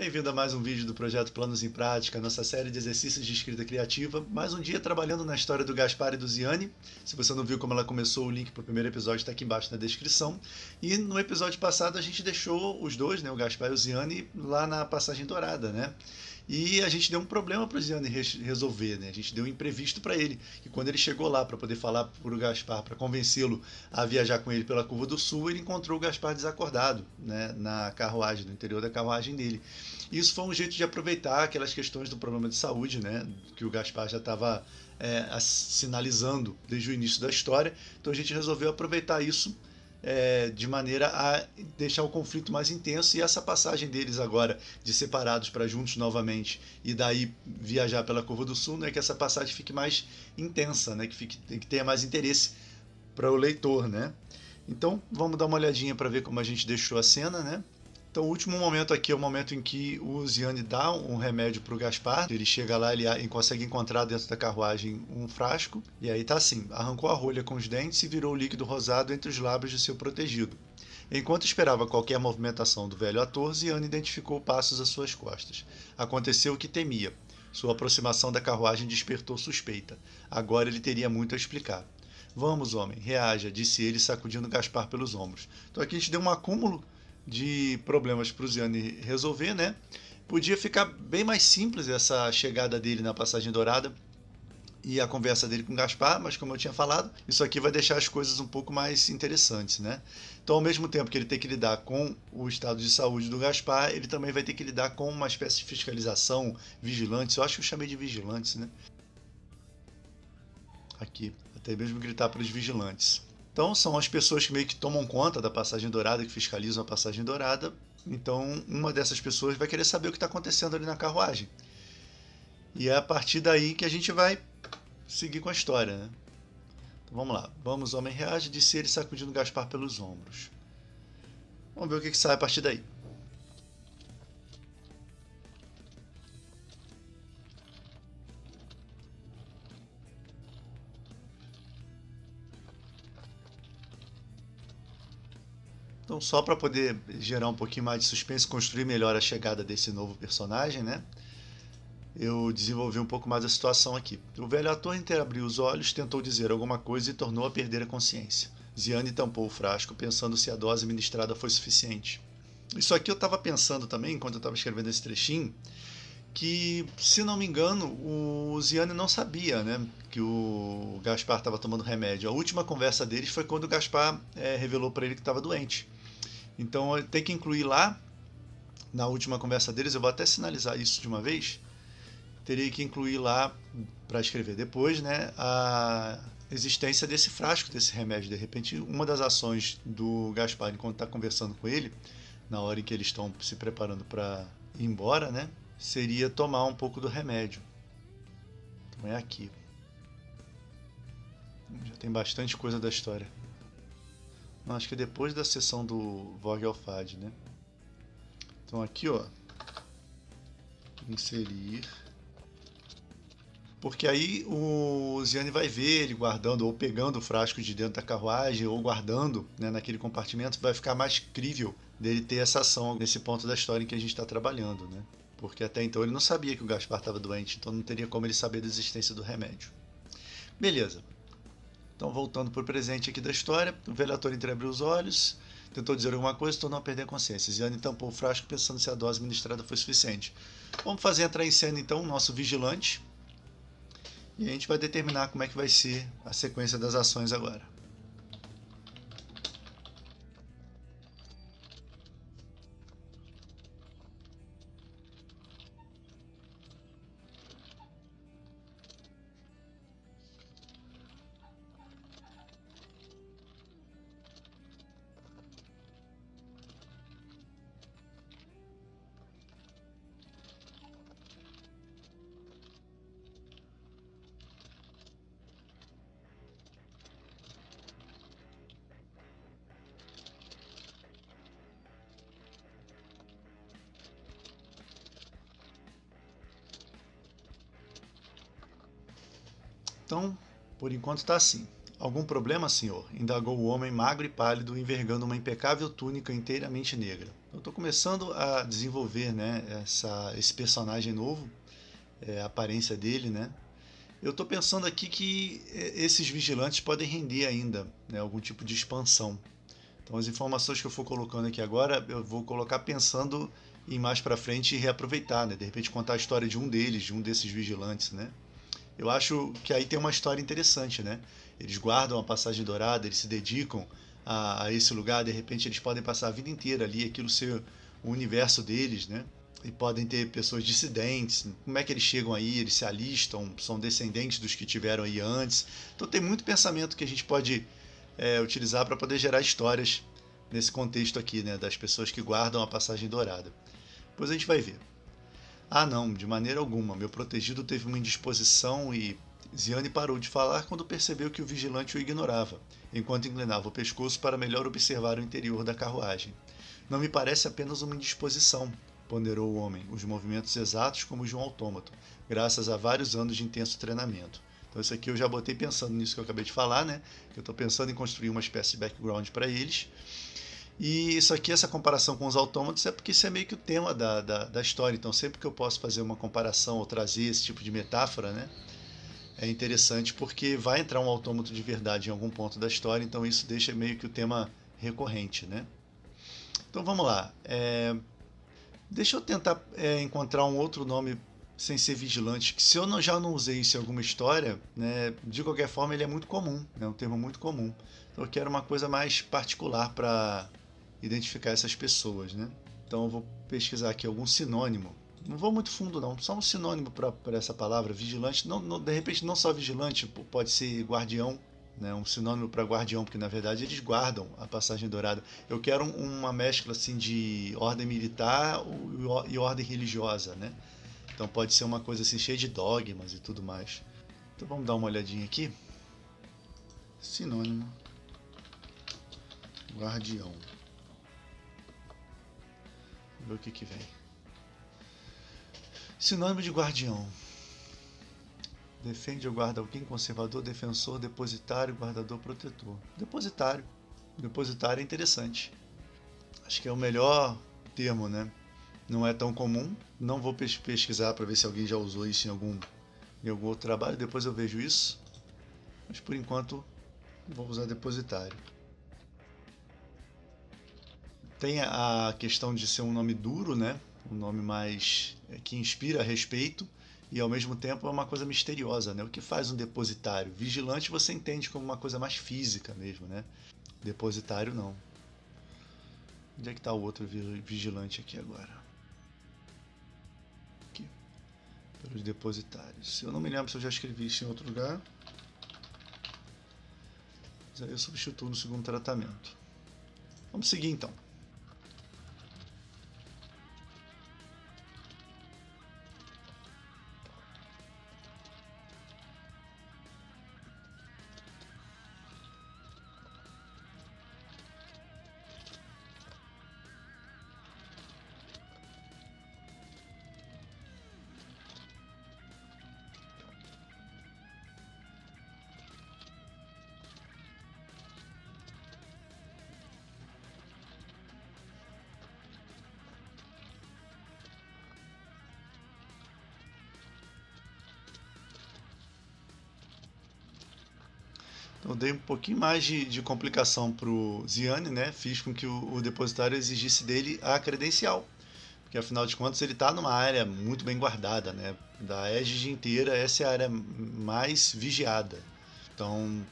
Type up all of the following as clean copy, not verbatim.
bem-vindo a mais um vídeo do Projeto Planos em Prática, nossa série de exercícios de escrita criativa. Mais um dia trabalhando na história do Gaspar e do Ziane. Se você não viu como ela começou, o link para o primeiro episódio está aqui embaixo na descrição. E no episódio passado a gente deixou os dois, né, o Gaspar e o Ziane, lá na Passagem Dourada, né? E a gente deu um problema para o Ziane resolver, né? A gente deu um imprevisto para ele. E quando ele chegou lá para poder falar para o Gaspar, para convencê-lo a viajar com ele pela Curva do Sul, ele encontrou o Gaspar desacordado, né? Na carruagem, no interior da carruagem dele. E isso foi um jeito de aproveitar aquelas questões do problema de saúde, né? Que o Gaspar já estava sinalizando desde o início da história. Então a gente resolveu aproveitar isso de maneira a deixar o conflito mais intenso, e essa passagem deles agora de separados para juntos novamente e daí viajar pela Curva do Sul, né, que essa passagem fique mais intensa, né, que tenha mais interesse para o leitor, né? Então vamos dar uma olhadinha para ver como a gente deixou a cena, né? Então, o último momento aqui é o momento em que o Ziane dá um remédio para o Gaspar. Ele chega lá, ele consegue encontrar dentro da carruagem um frasco. E aí tá assim: arrancou a rolha com os dentes e virou o líquido rosado entre os lábios de seu protegido. Enquanto esperava qualquer movimentação do velho ator, Ziane identificou passos às suas costas. Aconteceu o que temia. Sua aproximação da carruagem despertou suspeita. Agora ele teria muito a explicar. Vamos, homem, reaja, disse ele, sacudindo Gaspar pelos ombros. Então aqui a gente deu um acúmulo de problemas para o Ziane resolver, né? Podia ficar bem mais simples essa chegada dele na Passagem Dourada e a conversa dele com o Gaspar, mas como eu tinha falado, isso aqui vai deixar as coisas um pouco mais interessantes, né? Então, ao mesmo tempo que ele tem que lidar com o estado de saúde do Gaspar, ele também vai ter que lidar com uma espécie de fiscalização, vigilantes. Eu acho que eu chamei de vigilantes, né? Aqui, até mesmo gritar para os vigilantes. Então, são as pessoas que meio que tomam conta da Passagem Dourada, que fiscalizam a Passagem Dourada. Então, uma dessas pessoas vai querer saber o que está acontecendo ali na carruagem. E é a partir daí que a gente vai seguir com a história, né? Então, vamos lá. Vamos, homem, reage, disse ele, sacudindo Gaspar pelos ombros. Vamos ver o que sai a partir daí. Então, só para poder gerar um pouquinho mais de suspense, construir melhor a chegada desse novo personagem, né? Eu desenvolvi um pouco mais a situação aqui. O velho ator entreabriu os olhos, tentou dizer alguma coisa e tornou a perder a consciência. Ziane tampou o frasco, pensando se a dose ministrada foi suficiente. Isso aqui eu estava pensando também, enquanto eu estava escrevendo esse trechinho, que, se não me engano, o Ziane não sabia, né, que o Gaspar estava tomando remédio. A última conversa deles foi quando o Gaspar revelou para ele que estava doente. Então tem que incluir lá, na última conversa deles, eu vou até sinalizar isso de uma vez, teria que incluir lá, para escrever depois, né, a existência desse frasco, desse remédio. De repente, uma das ações do Gaspar, enquanto está conversando com ele, na hora em que eles estão se preparando para ir embora, né, seria tomar um pouco do remédio. Então é aqui. Já tem bastante coisa da história. Não, acho que é depois da sessão do Vogelfad, né? Então aqui, ó, inserir, porque aí o Ziane vai ver ele guardando ou pegando o frasco de dentro da carruagem ou guardando, né, naquele compartimento. Vai ficar mais crível dele ter essa ação nesse ponto da história em que a gente está trabalhando, né? Porque até então ele não sabia que o Gaspar estava doente, então não teria como ele saber da existência do remédio. Beleza. Então, voltando para o presente aqui da história, o velho ator entreabriu os olhos, tentou dizer alguma coisa e tornou a perder a consciência. Ziane tampou o frasco pensando se a dose ministrada foi suficiente. Vamos fazer entrar em cena então o nosso vigilante, e a gente vai determinar como é que vai ser a sequência das ações agora. Então, por enquanto está assim. Algum problema, senhor? Indagou o homem magro e pálido, envergando uma impecável túnica inteiramente negra. Eu estou começando a desenvolver, né, esse personagem novo, a aparência dele, né? Eu estou pensando aqui que esses vigilantes podem render ainda, né, algum tipo de expansão. Então as informações que eu for colocando aqui agora, eu vou colocar pensando em mais para frente e reaproveitar, né? De repente contar a história de um deles, de um desses vigilantes, né? Eu acho que aí tem uma história interessante, né? Eles guardam a passagem dourada, eles se dedicam a esse lugar, de repente eles podem passar a vida inteira ali, aquilo ser o universo deles, né? E podem ter pessoas dissidentes, como é que eles chegam aí, eles se alistam, são descendentes dos que tiveram aí antes. Então tem muito pensamento que a gente pode utilizar para poder gerar histórias nesse contexto aqui, né? Das pessoas que guardam a passagem dourada. Depois a gente vai ver. Ah, não, de maneira alguma. Meu protegido teve uma indisposição e Ziane parou de falar quando percebeu que o vigilante o ignorava, enquanto inclinava o pescoço para melhor observar o interior da carruagem. Não me parece apenas uma indisposição, ponderou o homem, os movimentos exatos como os de um autômato, graças a vários anos de intenso treinamento. Então isso aqui eu já botei pensando nisso que eu acabei de falar, né? Eu estou pensando em construir uma espécie de background para eles. E isso aqui, essa comparação com os autômatos, é porque isso é meio que o tema da história. Então, sempre que eu posso fazer uma comparação ou trazer esse tipo de metáfora, né, é interessante porque vai entrar um autômato de verdade em algum ponto da história, então isso deixa meio que o tema recorrente, né? Então, vamos lá. Deixa eu tentar encontrar um outro nome sem ser vigilante, que se eu já não usei isso em alguma história, né, de qualquer forma ele é muito comum, é um termo muito comum. Então, eu quero uma coisa mais particular para identificar essas pessoas, né? Então eu vou pesquisar aqui algum sinônimo. Não vou muito fundo não, só um sinônimo para essa palavra, vigilante. Não, de repente não só vigilante, pode ser guardião, né? Um sinônimo para guardião, porque na verdade eles guardam a passagem dourada. Eu quero uma mescla assim de ordem militar e ordem religiosa, né? Então pode ser uma coisa assim cheia de dogmas e tudo mais. Então vamos dar uma olhadinha aqui. Sinônimo guardião. Ver o que vem. Sinônimo de guardião. Defende ou guarda alguém, conservador, defensor, depositário, guardador, protetor. Depositário. Depositário é interessante. Acho que é o melhor termo, né? Não é tão comum. Não vou pesquisar para ver se alguém já usou isso em algum outro trabalho. Depois eu vejo isso. Mas por enquanto vou usar depositário. Tem a questão de ser um nome duro, né? Um nome mais que inspira respeito e ao mesmo tempo é uma coisa misteriosa, né? O que faz um depositário? Vigilante você entende como uma coisa mais física mesmo, né? Depositário não. Onde é que está o outro vigilante aqui agora? Aqui. Pelos depositários. Eu não me lembro se eu já escrevi isso em outro lugar. Mas aí eu substituo no segundo tratamento. Vamos seguir então. Então, eu dei um pouquinho mais de complicação para o Ziane, né? Fiz com que o depositário exigisse dele a credencial, porque afinal de contas ele está numa área muito bem guardada, né? Da Aegis inteira, essa é a área mais vigiada. Então,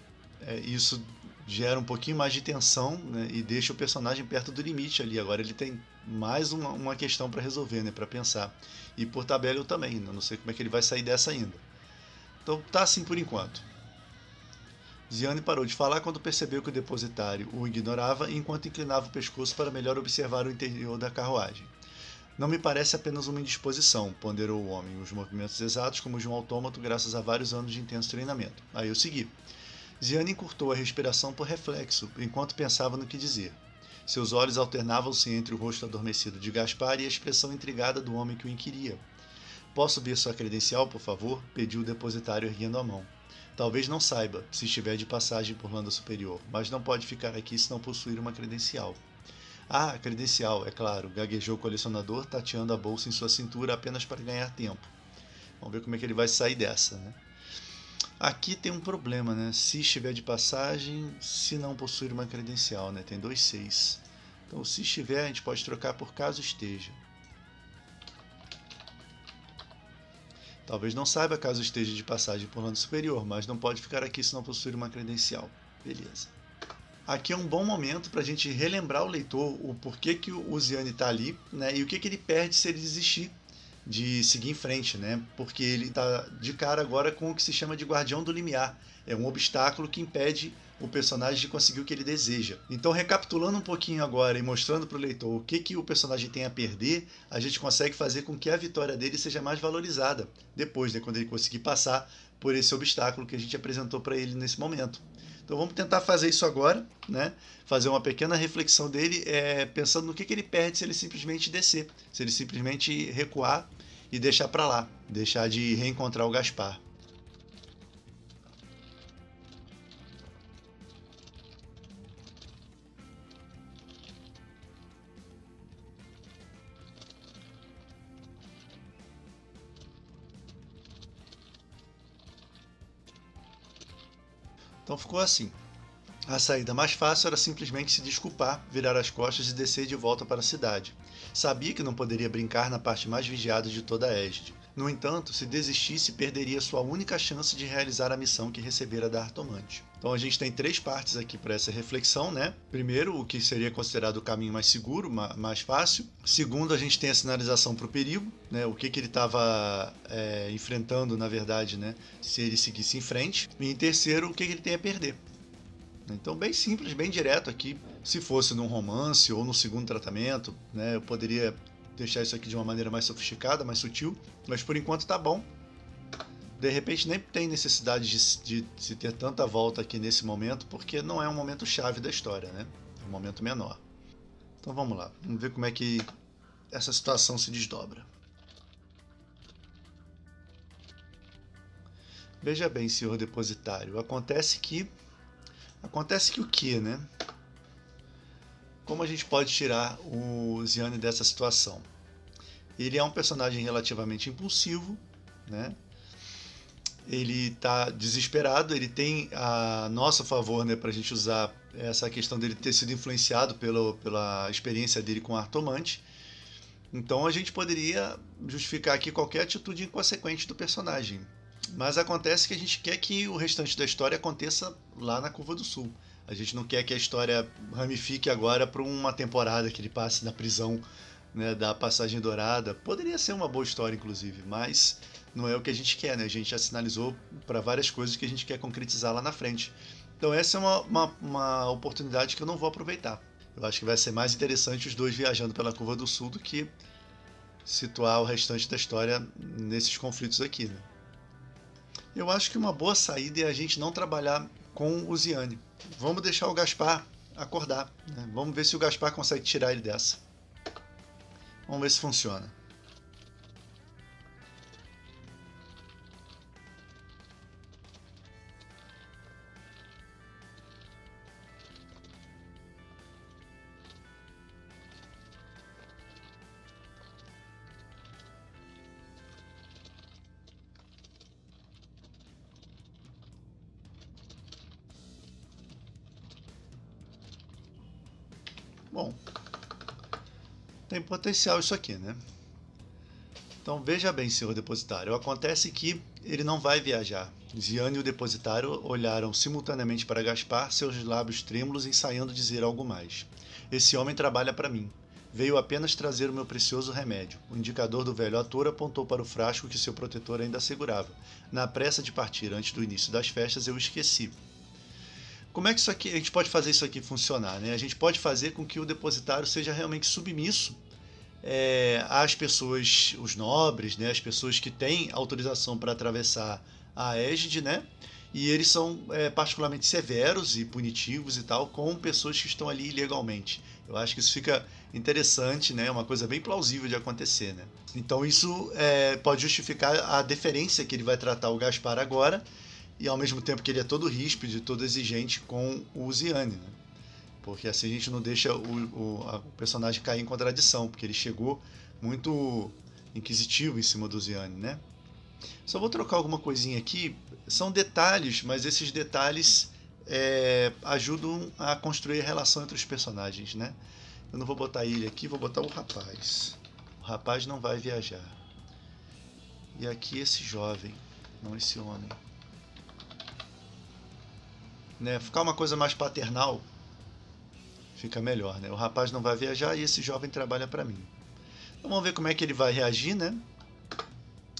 isso gera um pouquinho mais de tensão, né? E deixa o personagem perto do limite ali. Agora ele tem mais uma questão para resolver, né? Para pensar. E por tabela eu também, né? Não sei como é que ele vai sair dessa ainda. Então tá assim por enquanto. Ziane parou de falar quando percebeu que o depositário o ignorava enquanto inclinava o pescoço para melhor observar o interior da carruagem. Não me parece apenas uma indisposição, ponderou o homem, os movimentos exatos como os de um autômato graças a vários anos de intenso treinamento. Aí eu segui. Ziane encurtou a respiração por reflexo, enquanto pensava no que dizer. Seus olhos alternavam-se entre o rosto adormecido de Gaspar e a expressão intrigada do homem que o inquiria. Posso ver sua credencial, por favor? Pediu o depositário erguendo a mão. Talvez não saiba se estiver de passagem por Landa Superior, mas não pode ficar aqui se não possuir uma credencial. Ah, credencial, é claro, gaguejou o colecionador, tateando a bolsa em sua cintura apenas para ganhar tempo. Vamos ver como é que ele vai sair dessa, né? Aqui tem um problema, né? Se estiver de passagem, se não possuir uma credencial, né? Tem 2 6. Então, se estiver, a gente pode trocar por caso esteja. Talvez não saiba caso esteja de passagem por Landa Superior, mas não pode ficar aqui se não possuir uma credencial. Beleza. Aqui é um bom momento para a gente relembrar o leitor o porquê que o Ziane está ali, né? E o que ele perde se ele desistir de seguir em frente, né? Porque ele está de cara agora com o que se chama de Guardião do Limiar. É um obstáculo que impede o personagem de conseguir o que ele deseja. Então, recapitulando um pouquinho agora e mostrando para o leitor o que o personagem tem a perder, a gente consegue fazer com que a vitória dele seja mais valorizada depois, né? Quando ele conseguir passar por esse obstáculo que a gente apresentou para ele nesse momento. Então vamos tentar fazer isso agora, né? Fazer uma pequena reflexão dele, pensando no que ele perde se ele simplesmente descer, se ele simplesmente recuar e deixar para lá, deixar de reencontrar o Gaspar. Então ficou assim. A saída mais fácil era simplesmente se desculpar, virar as costas e descer de volta para a cidade. Sabia que não poderia brincar na parte mais vigiada de toda a Égide. No entanto, se desistisse, perderia sua única chance de realizar a missão que recebera da Artomante. Então a gente tem 3 partes aqui para essa reflexão, né? Primeiro, o que seria considerado o caminho mais seguro, mais fácil. Segundo, a gente tem a sinalização para o perigo, né? O que ele estava enfrentando, na verdade, né? Se ele seguisse em frente. E em terceiro, o que ele tem a perder. Então, bem simples, bem direto aqui. Se fosse num romance ou no segundo tratamento, né, eu poderia deixar isso aqui de uma maneira mais sofisticada, mais sutil, mas por enquanto tá bom. De repente nem tem necessidade de se ter tanta volta aqui nesse momento, porque não é um momento chave da história, né? É um momento menor. Então vamos lá, vamos ver como é que essa situação se desdobra. Veja bem, senhor depositário, acontece que o que, né? Como a gente pode tirar o Ziane dessa situação? Ele é um personagem relativamente impulsivo, né? Ele está desesperado, ele tem a nosso favor, né, para a gente usar essa questão dele ter sido influenciado pela experiência dele com a Artomante. Então a gente poderia justificar aqui qualquer atitude inconsequente do personagem. Mas acontece que a gente quer que o restante da história aconteça lá na Curva do Sul. A gente não quer que a história ramifique agora para uma temporada que ele passe na prisão, né, da Passagem Dourada. Poderia ser uma boa história, inclusive, mas não é o que a gente quer, né? A gente já sinalizou para várias coisas que a gente quer concretizar lá na frente. Então essa é uma oportunidade que eu não vou aproveitar. Eu acho que vai ser mais interessante os dois viajando pela Curva do Sul do que situar o restante da história nesses conflitos aqui, né? Eu acho que uma boa saída é a gente não trabalhar com o Ziane. Vamos deixar o Gaspar acordar, né? Vamos ver se o Gaspar consegue tirar ele dessa. Vamos ver se funciona. Bom, tem potencial isso aqui, né? Então veja bem, senhor depositário, acontece que ele não vai viajar. Ziane e o depositário olharam simultaneamente para Gaspar, seus lábios trêmulos ensaiando dizer algo mais. Esse homem trabalha para mim. Veio apenas trazer o meu precioso remédio. O indicador do velho ator apontou para o frasco que seu protetor ainda segurava. Na pressa de partir antes do início das festas, eu o esqueci. Como é que isso aqui, a gente pode fazer isso aqui funcionar, né? A gente pode fazer com que o depositário seja realmente submisso às pessoas, os nobres, né? As pessoas que têm autorização para atravessar a Égide, né? E eles são particularmente severos e punitivos e tal com pessoas que estão ali ilegalmente. Eu acho que isso fica interessante, né? Uma coisa bem plausível de acontecer, né? Então isso pode justificar a deferência que ele vai tratar o Gaspar agora, e ao mesmo tempo que ele é todo ríspido e todo exigente com o Ziane, né? Porque assim a gente não deixa o personagem cair em contradição, porque ele chegou muito inquisitivo em cima do Ziane, né? Só vou trocar alguma coisinha aqui. São detalhes, mas esses detalhes ajudam a construir a relação entre os personagens, né? Eu não vou botar ele aqui, vou botar o rapaz. O rapaz não vai viajar. E aqui esse jovem, não esse homem. Né? Ficar uma coisa mais paternal fica melhor, né? O rapaz não vai viajar e esse jovem trabalha para mim. Então vamos ver como é que ele vai reagir, né?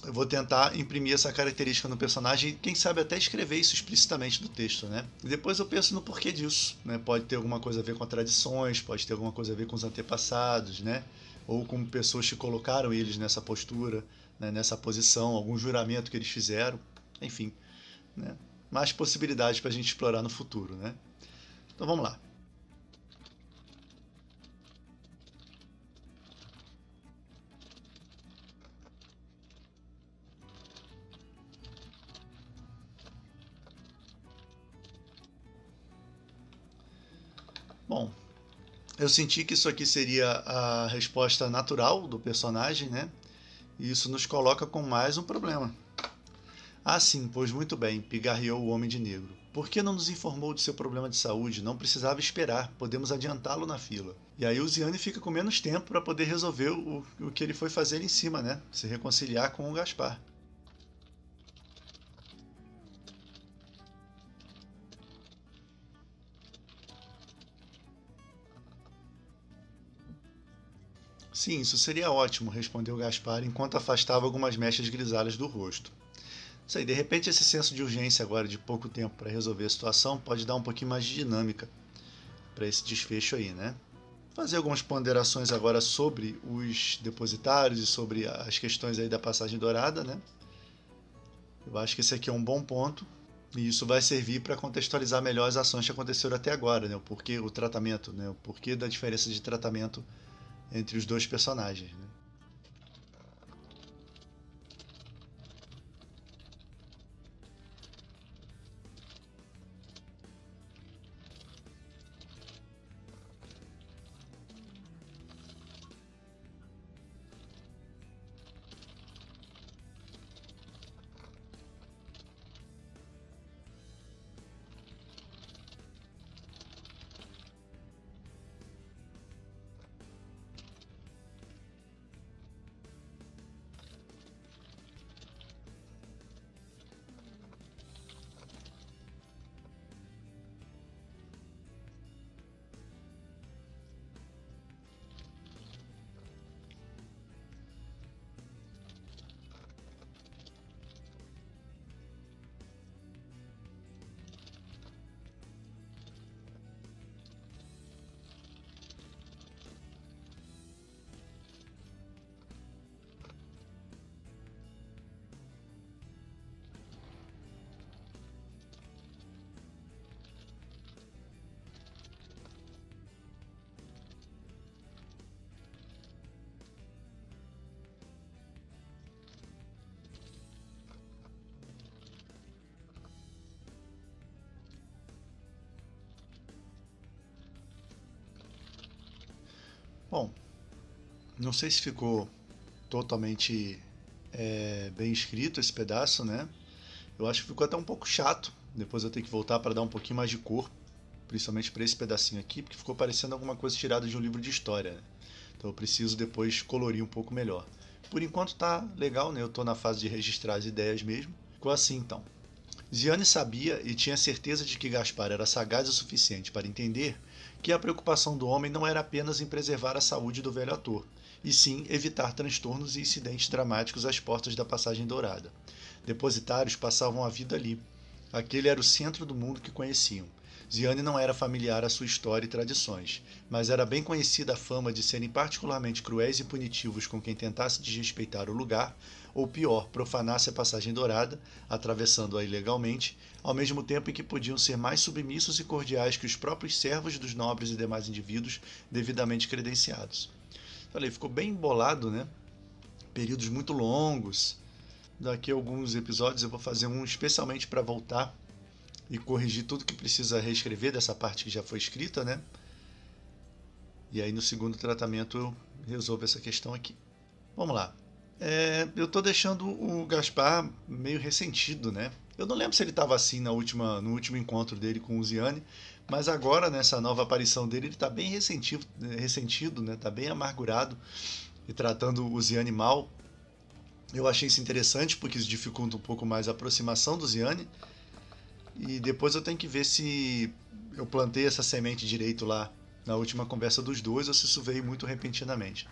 Eu vou tentar imprimir essa característica no personagem e quem sabe até escrever isso explicitamente no texto, né? E depois eu penso no porquê disso, né? Pode ter alguma coisa a ver com tradições, pode ter alguma coisa a ver com os antepassados, né? Ou com pessoas que colocaram eles nessa postura, né? Nessa posição, algum juramento que eles fizeram, enfim, né? Mais possibilidades para a gente explorar no futuro, né? Então vamos lá. Bom, eu senti que isso aqui seria a resposta natural do personagem, né? E isso nos coloca com mais um problema. Ah, sim, pois muito bem, pigarreou o homem de negro. Por que não nos informou de seu problema de saúde? Não precisava esperar, podemos adiantá-lo na fila. E aí o Ziane fica com menos tempo para poder resolver o que ele foi fazer em cima, né? Se reconciliar com o Gaspar. Sim, isso seria ótimo, respondeu Gaspar enquanto afastava algumas mechas grisalhas do rosto. Isso aí, de repente esse senso de urgência agora de pouco tempo para resolver a situação pode dar um pouquinho mais de dinâmica para esse desfecho aí, né? Fazer algumas ponderações agora sobre os depositários e sobre as questões aí da passagem dourada, né? Eu acho que esse aqui é um bom ponto e isso vai servir para contextualizar melhor as ações que aconteceram até agora, né? O porquê o tratamento, né? O porquê da diferença de tratamento entre os dois personagens, né? Bom, não sei se ficou totalmente bem escrito esse pedaço, né? Eu acho que ficou até um pouco chato. Depois eu tenho que voltar para dar um pouquinho mais de cor, principalmente para esse pedacinho aqui, porque ficou parecendo alguma coisa tirada de um livro de história, né? Então eu preciso depois colorir um pouco melhor. Por enquanto tá legal, né? Eu tô na fase de registrar as ideias mesmo. Ficou assim então. Ziane sabia e tinha certeza de que Gaspar era sagaz o suficiente para entender que a preocupação do homem não era apenas em preservar a saúde do velho ator, e sim evitar transtornos e incidentes dramáticos às portas da Passagem Dourada. Depositários passavam a vida ali. Aquele era o centro do mundo que conheciam. Ziane não era familiar à sua história e tradições, mas era bem conhecida a fama de serem particularmente cruéis e punitivos com quem tentasse desrespeitar o lugar, ou pior, profanasse a Passagem Dourada, atravessando-a ilegalmente, ao mesmo tempo em que podiam ser mais submissos e cordiais que os próprios servos dos nobres e demais indivíduos devidamente credenciados. Falei, ficou bem embolado, né? Períodos muito longos, daqui a alguns episódios eu vou fazer um especialmente para voltar e corrigir tudo que precisa reescrever dessa parte que já foi escrita, né? E aí no segundo tratamento eu resolvo essa questão aqui. Vamos lá. Eu estou deixando o Gaspar meio ressentido, né? Eu não lembro se ele estava assim no último encontro dele com o Ziane, mas agora, nessa nova aparição dele, ele está bem ressentido, né? Está bem amargurado e tratando o Ziane mal. Eu achei isso interessante porque isso dificulta um pouco mais a aproximação do Ziane. E depois eu tenho que ver se eu plantei essa semente direito lá na última conversa dos dois ou se isso veio muito repentinamente.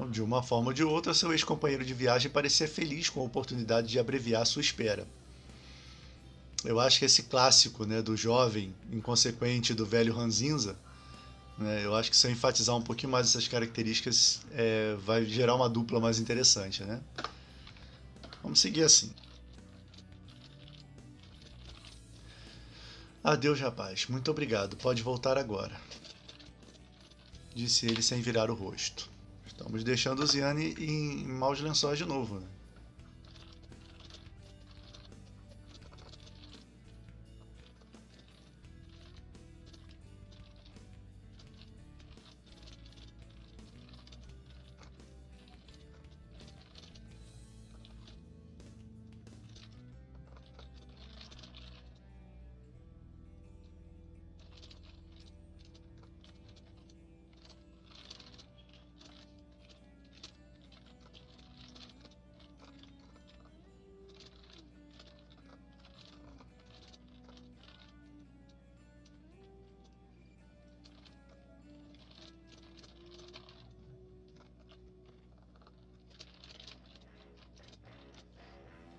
De uma forma ou de outra, seu ex-companheiro de viagem parecia feliz com a oportunidade de abreviar sua espera. Eu acho que esse clássico, né, do jovem inconsequente do velho ranzinza, né, eu acho que se eu enfatizar um pouquinho mais essas características, vai gerar uma dupla mais interessante, né? Vamos seguir assim. Adeus, rapaz. Muito obrigado. Pode voltar agora, disse ele sem virar o rosto. Estamos deixando o Ziane em maus lençóis de novo, né?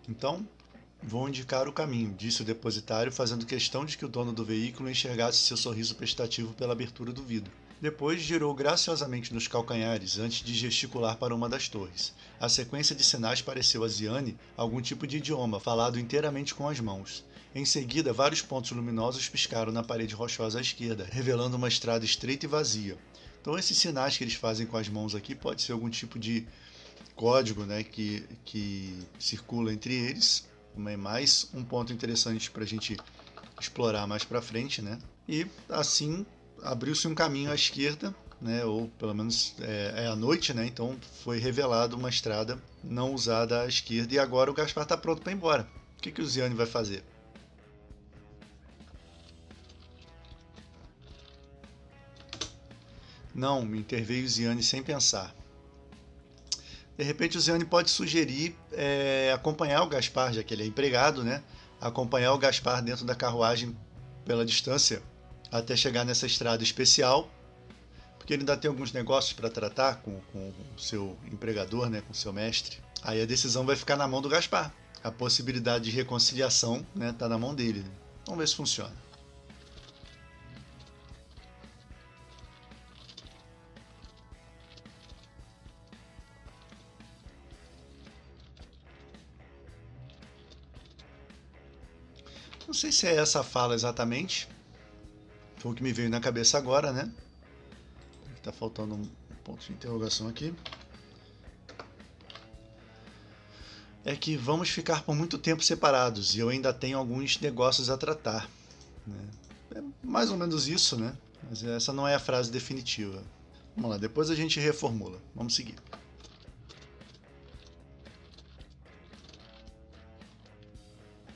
Então, vou indicar o caminho, disse o depositário, fazendo questão de que o dono do veículo enxergasse seu sorriso prestativo pela abertura do vidro. Depois girou graciosamente nos calcanhares antes de gesticular para uma das torres. A sequência de sinais pareceu a Ziane algum tipo de idioma, falado inteiramente com as mãos. Em seguida, vários pontos luminosos piscaram na parede rochosa à esquerda, revelando uma estrada estreita e vazia. Então esses sinais que eles fazem com as mãos aqui pode ser algum tipo de código, né, que circula entre eles. Mais um ponto interessante para a gente explorar mais para frente, né? E assim abriu-se um caminho à esquerda, né? Ou pelo menos é à noite, né? Então foi revelado uma estrada não usada à esquerda e agora o Gaspar está pronto para ir embora. O que o Ziane vai fazer? Não, me interveio o Ziane sem pensar. De repente o Ziane pode sugerir acompanhar o Gaspar, já que ele é empregado, né? Acompanhar o Gaspar dentro da carruagem pela distância até chegar nessa estrada especial, porque ele ainda tem alguns negócios para tratar com o seu empregador, né? Com o seu mestre. Aí a decisão vai ficar na mão do Gaspar. A possibilidade de reconciliação, né, tá na mão dele. Né? Vamos ver se funciona. Não sei se é essa a fala exatamente. Foi o que me veio na cabeça agora, né? Tá faltando um ponto de interrogação aqui. É que vamos ficar por muito tempo separados e eu ainda tenho alguns negócios a tratar. Né? É mais ou menos isso, né? Mas essa não é a frase definitiva. Vamos lá, depois a gente reformula. Vamos seguir.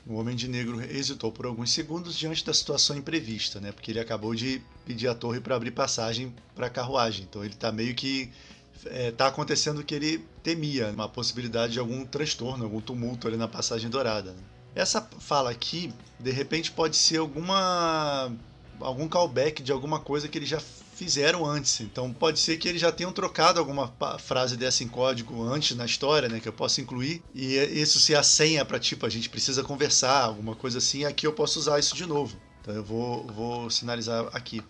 O Homem de Negro hesitou por alguns segundos diante da situação imprevista, né? Porque ele acabou de pedir à torre para abrir passagem para a carruagem. Então ele está meio que tá acontecendo o que ele temia, uma possibilidade de algum transtorno, algum tumulto ali na passagem dourada. Né? Essa fala aqui, de repente, pode ser algum callback de alguma coisa que eles já fizeram antes. Então pode ser que eles já tenham trocado alguma frase dessa em código antes na história, né, que eu possa incluir, e isso ser a senha para tipo, a gente precisa conversar, alguma coisa assim, aqui eu posso usar isso de novo. Então eu vou sinalizar aqui.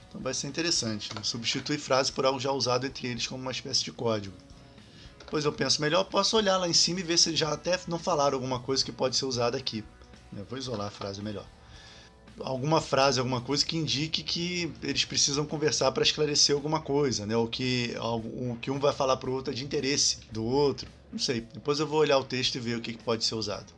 Então vai ser interessante. Né? Substituir frase por algo já usado entre eles como uma espécie de código. Depois eu penso melhor, posso olhar lá em cima e ver se eles já até não falaram alguma coisa que pode ser usada aqui. Eu vou isolar a frase melhor. Alguma frase, alguma coisa que indique que eles precisam conversar para esclarecer alguma coisa, né? O que um vai falar para o outro é de interesse do outro. Não sei. Depois eu vou olhar o texto e ver o que pode ser usado.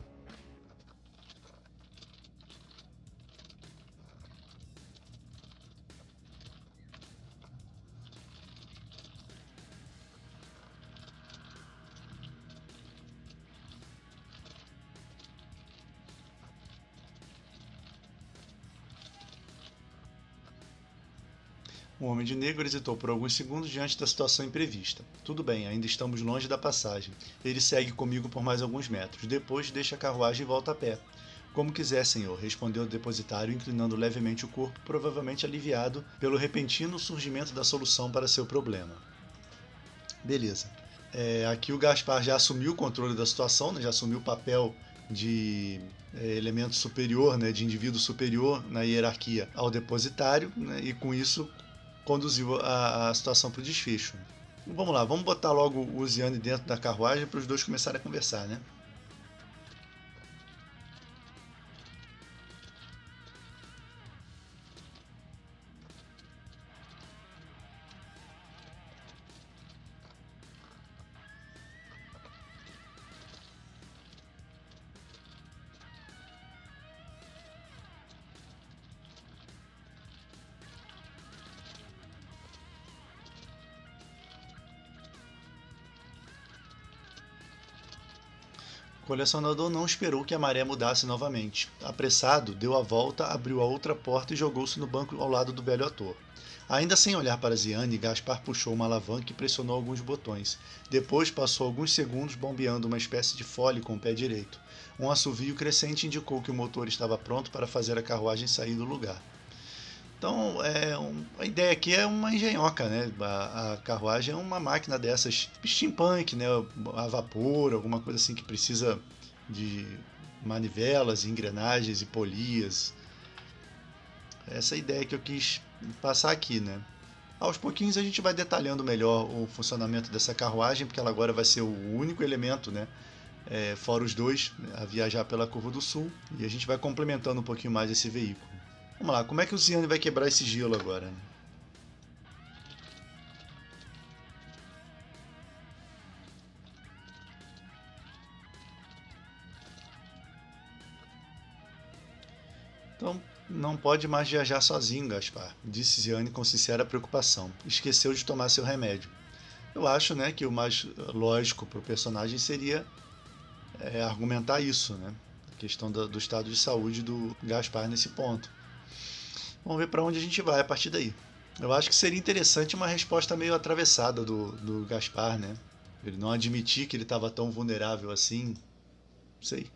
O Homem de Negro hesitou por alguns segundos diante da situação imprevista. Tudo bem, ainda estamos longe da passagem. Ele segue comigo por mais alguns metros. Depois deixa a carruagem e volta a pé. Como quiser, senhor, respondeu o depositário, inclinando levemente o corpo, provavelmente aliviado pelo repentino surgimento da solução para seu problema. Beleza. Aqui o Gaspar já assumiu o controle da situação, né? Já assumiu o papel de elemento superior, né? De indivíduo superior na hierarquia ao depositário, né? E com isso conduziu a situação para o desfecho. Vamos lá, vamos botar logo o Ziane dentro da carruagem para os dois começarem a conversar, né? O colecionador não esperou que a maré mudasse novamente. Apressado, deu a volta, abriu a outra porta e jogou-se no banco ao lado do velho ator. Ainda sem olhar para Ziane, Gaspar puxou uma alavanca e pressionou alguns botões. Depois passou alguns segundos bombeando uma espécie de fole com o pé direito. Um assovio crescente indicou que o motor estava pronto para fazer a carruagem sair do lugar. Então, a ideia aqui é uma engenhoca, né? A carruagem é uma máquina dessas steampunk, né? A vapor, alguma coisa assim que precisa de manivelas, engrenagens e polias. Essa é a ideia que eu quis passar aqui, né? Aos pouquinhos a gente vai detalhando melhor o funcionamento dessa carruagem, porque ela agora vai ser o único elemento, né? Fora os dois, né, a viajar pela Curva do Sul, e a gente vai complementando um pouquinho mais esse veículo. Vamos lá, como é que o Ziane vai quebrar esse gelo agora, né? Então, não pode mais viajar sozinho, Gaspar, disse Ziane com sincera preocupação. Esqueceu de tomar seu remédio. Eu acho, né, que o mais lógico para o personagem seria argumentar isso, né? A questão do estado de saúde do Gaspar nesse ponto. Vamos ver para onde a gente vai a partir daí. Eu acho que seria interessante uma resposta meio atravessada do Gaspar, né? Ele não admitir que ele estava tão vulnerável assim. Não sei.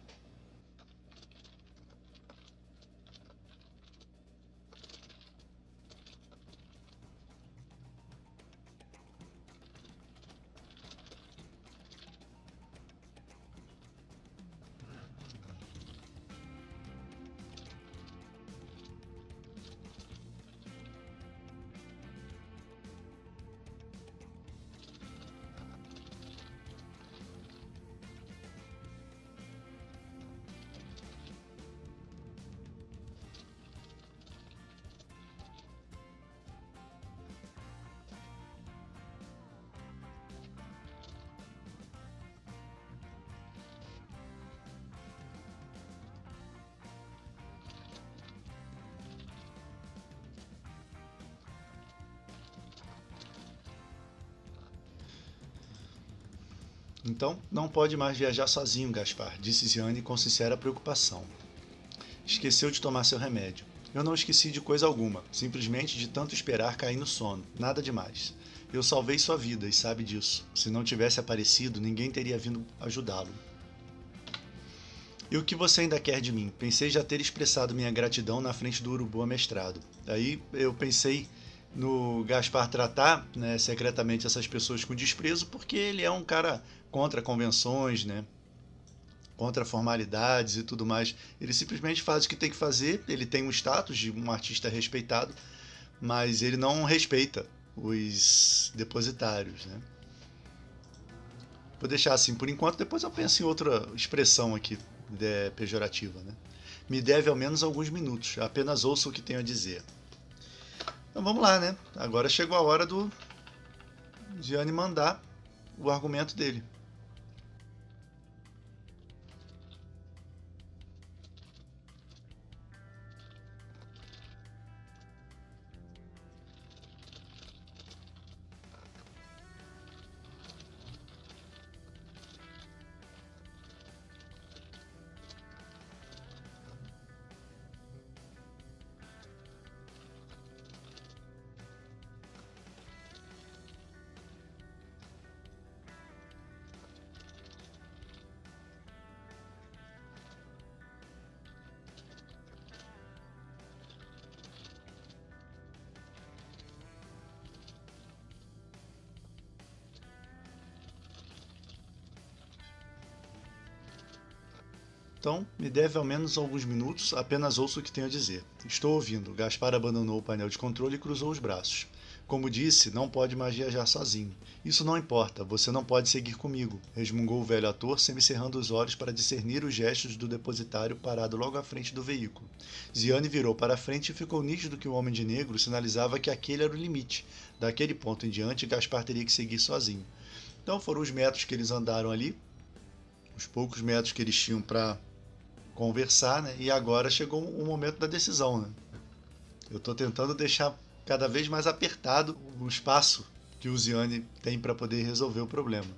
Então, não pode mais viajar sozinho, Gaspar, disse Ziane com sincera preocupação. Esqueceu de tomar seu remédio. Eu não esqueci de coisa alguma, simplesmente de tanto esperar cair no sono, nada demais. Eu salvei sua vida e sabe disso. Se não tivesse aparecido, ninguém teria vindo ajudá-lo. E o que você ainda quer de mim? Pensei já ter expressado minha gratidão na frente do urubu amestrado. Aí eu pensei no Gaspar tratar, né, secretamente essas pessoas com desprezo, porque ele é um cara contra convenções, né, contra formalidades e tudo mais. Ele simplesmente faz o que tem que fazer, ele tem um status de um artista respeitado, mas ele não respeita os depositários, né? Vou deixar assim por enquanto, depois eu penso em outra expressão aqui pejorativa, né? Me deve ao menos alguns minutos, apenas ouça o que tenho a dizer. Então vamos lá, né? Agora chegou a hora do Gianni mandar o argumento dele. Então, me deve ao menos alguns minutos, apenas ouço o que tenho a dizer. Estou ouvindo. Gaspar abandonou o painel de controle e cruzou os braços. Como disse, não pode mais viajar sozinho. Isso não importa, você não pode seguir comigo, resmungou o velho ator, semicerrando os olhos para discernir os gestos do depositário parado logo à frente do veículo. Gianni virou para a frente e ficou nítido que o homem de negro sinalizava que aquele era o limite. Daquele ponto em diante, Gaspar teria que seguir sozinho. Então foram os metros que eles andaram ali, os poucos metros que eles tinham para conversar, né? E agora chegou o momento da decisão, né? Eu estou tentando deixar cada vez mais apertado o espaço que o Gianni tem para poder resolver o problema.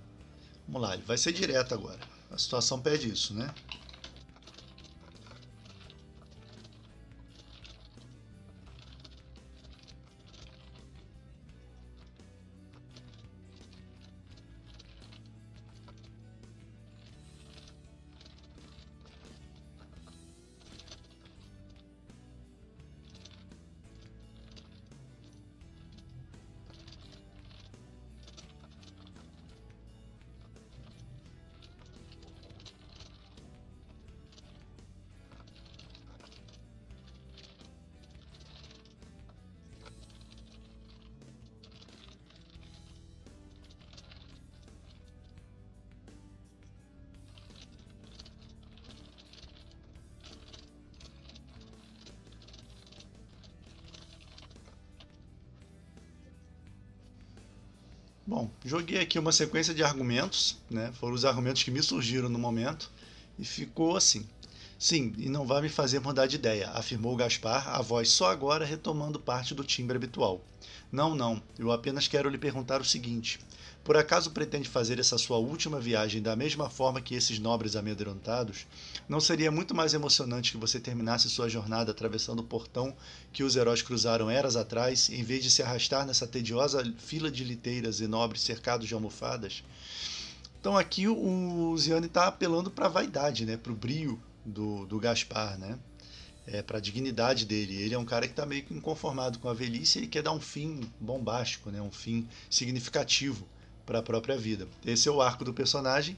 Vamos lá, ele vai ser direto agora. A situação pede isso, né? Bom, joguei aqui uma sequência de argumentos, né? Foram os argumentos que me surgiram no momento e ficou assim. Sim, e não vai me fazer mudar de ideia, afirmou Gaspar, a voz só agora retomando parte do timbre habitual. Não, não, eu apenas quero lhe perguntar o seguinte. Por acaso pretende fazer essa sua última viagem da mesma forma que esses nobres amedrontados? Não seria muito mais emocionante que você terminasse sua jornada atravessando o portão que os heróis cruzaram eras atrás, em vez de se arrastar nessa tediosa fila de liteiras e nobres cercados de almofadas? Então aqui o Gianni está apelando para a vaidade, né? Para o brio do Gaspar, né? Para a dignidade dele. Ele é um cara que está meio que inconformado com a velhice e ele quer dar um fim bombástico, né? Um fim significativo para a própria vida. Esse é o arco do personagem.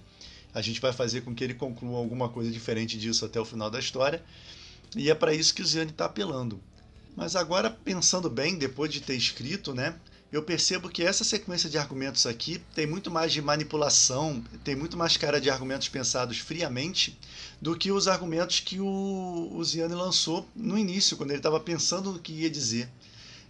A gente vai fazer com que ele conclua alguma coisa diferente disso até o final da história. E é para isso que o Gianni está apelando. Mas agora, pensando bem, depois de ter escrito, né? Eu percebo que essa sequência de argumentos aqui tem muito mais de manipulação, tem muito mais cara de argumentos pensados friamente do que os argumentos que o Gianni lançou no início, quando ele estava pensando no que ia dizer.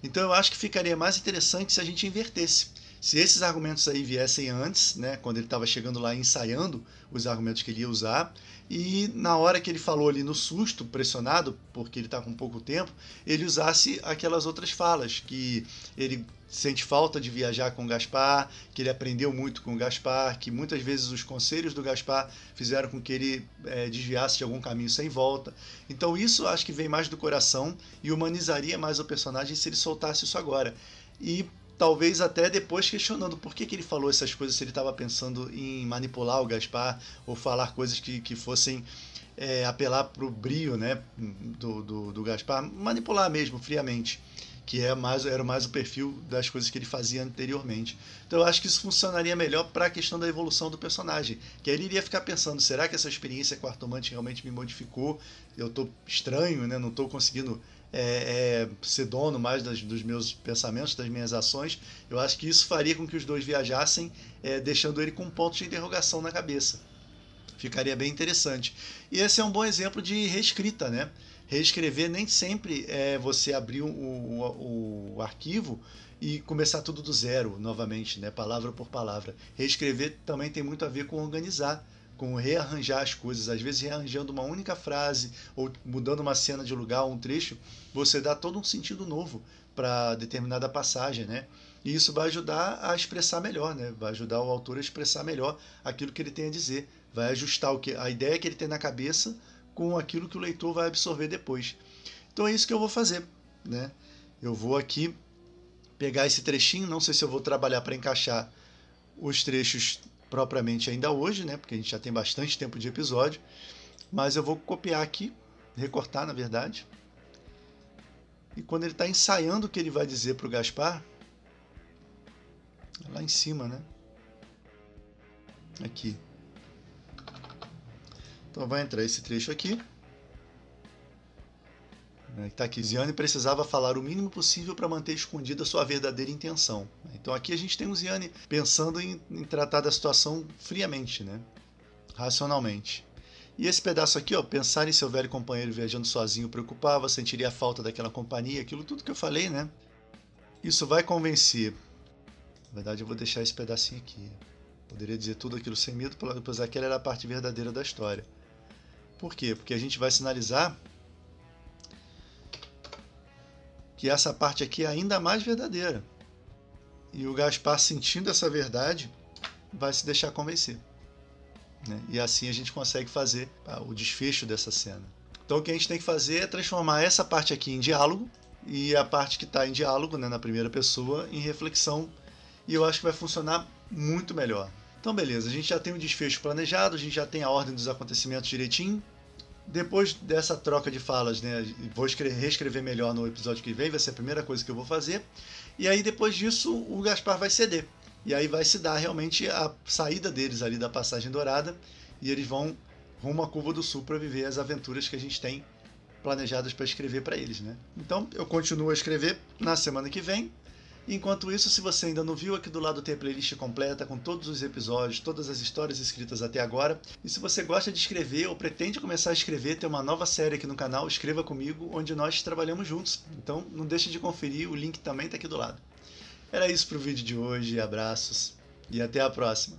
Então eu acho que ficaria mais interessante se a gente invertesse. Se esses argumentos aí viessem antes, né, quando ele estava chegando lá ensaiando os argumentos que ele ia usar, e na hora que ele falou ali no susto, pressionado, porque ele está com pouco tempo, ele usasse aquelas outras falas, que ele sente falta de viajar com o Gaspar, que ele aprendeu muito com o Gaspar, que muitas vezes os conselhos do Gaspar fizeram com que ele desviasse de algum caminho sem volta. Então isso acho que vem mais do coração e humanizaria mais o personagem se ele soltasse isso agora. E talvez até depois questionando por que ele falou essas coisas, se ele estava pensando em manipular o Gaspar ou falar coisas que fossem apelar para o brio, né, do Gaspar, manipular mesmo, friamente, que era mais o perfil das coisas que ele fazia anteriormente. Então eu acho que isso funcionaria melhor para a questão da evolução do personagem, que aí ele iria ficar pensando, será que essa experiência com a Artomante realmente me modificou? Eu estou estranho, né? Não estou conseguindo ser dono mais dos meus pensamentos, das minhas ações. Eu acho que isso faria com que os dois viajassem, deixando ele com um ponto de interrogação na cabeça. Ficaria bem interessante. E esse é um bom exemplo de reescrita, né? Reescrever nem sempre é você abrir o arquivo e começar tudo do zero novamente, né? Palavra por palavra. Reescrever também tem muito a ver com organizar, com rearranjar as coisas. Às vezes rearranjando uma única frase ou mudando uma cena de lugar, um trecho, você dá todo um sentido novo para determinada passagem, né? E isso vai ajudar a expressar melhor, né? Vai ajudar o autor a expressar melhor aquilo que ele tem a dizer. Vai ajustar a ideia que ele tem na cabeça com aquilo que o leitor vai absorver depois. Então é isso que eu vou fazer, né? Eu vou aqui pegar esse trechinho, não sei se eu vou trabalhar para encaixar os trechos propriamente ainda hoje, né? Porque a gente já tem bastante tempo de episódio, mas eu vou copiar aqui, recortar na verdade. E quando ele está ensaiando o que ele vai dizer para o Gaspar, lá em cima, né? Aqui. Então vai entrar esse trecho aqui. Está aqui. Ziane precisava falar o mínimo possível para manter escondida sua verdadeira intenção. Então aqui a gente tem o Ziane pensando em tratar da situação friamente, né? Racionalmente. E esse pedaço aqui, ó, pensar em seu velho companheiro viajando sozinho preocupava, sentiria a falta daquela companhia, aquilo tudo que eu falei, né? Isso vai convencer. Na verdade eu vou deixar esse pedacinho aqui. Poderia dizer tudo aquilo sem medo, pois aquela era a parte verdadeira da história. Por quê? Porque a gente vai sinalizar que essa parte aqui é ainda mais verdadeira. E o Gaspar, sentindo essa verdade, vai se deixar convencer, né? E assim a gente consegue fazer o desfecho dessa cena. Então o que a gente tem que fazer é transformar essa parte aqui em diálogo e a parte que está em diálogo, né, na primeira pessoa, em reflexão. E eu acho que vai funcionar muito melhor. Então beleza, a gente já tem o desfecho planejado, a gente já tem a ordem dos acontecimentos direitinho. Depois dessa troca de falas, né, vou reescrever melhor no episódio que vem, vai ser a primeira coisa que eu vou fazer. E aí depois disso o Gaspar vai ceder. E aí vai se dar realmente a saída deles ali da Passagem Dourada e eles vão rumo à Curva do Sul para viver as aventuras que a gente tem planejadas para escrever para eles, né? Então eu continuo a escrever na semana que vem. Enquanto isso, se você ainda não viu, aqui do lado tem a playlist completa com todos os episódios, todas as histórias escritas até agora. E se você gosta de escrever ou pretende começar a escrever, tem uma nova série aqui no canal, Escreva Comigo, onde nós trabalhamos juntos. Então não deixe de conferir, o link também está aqui do lado. Era isso para o vídeo de hoje, abraços e até a próxima.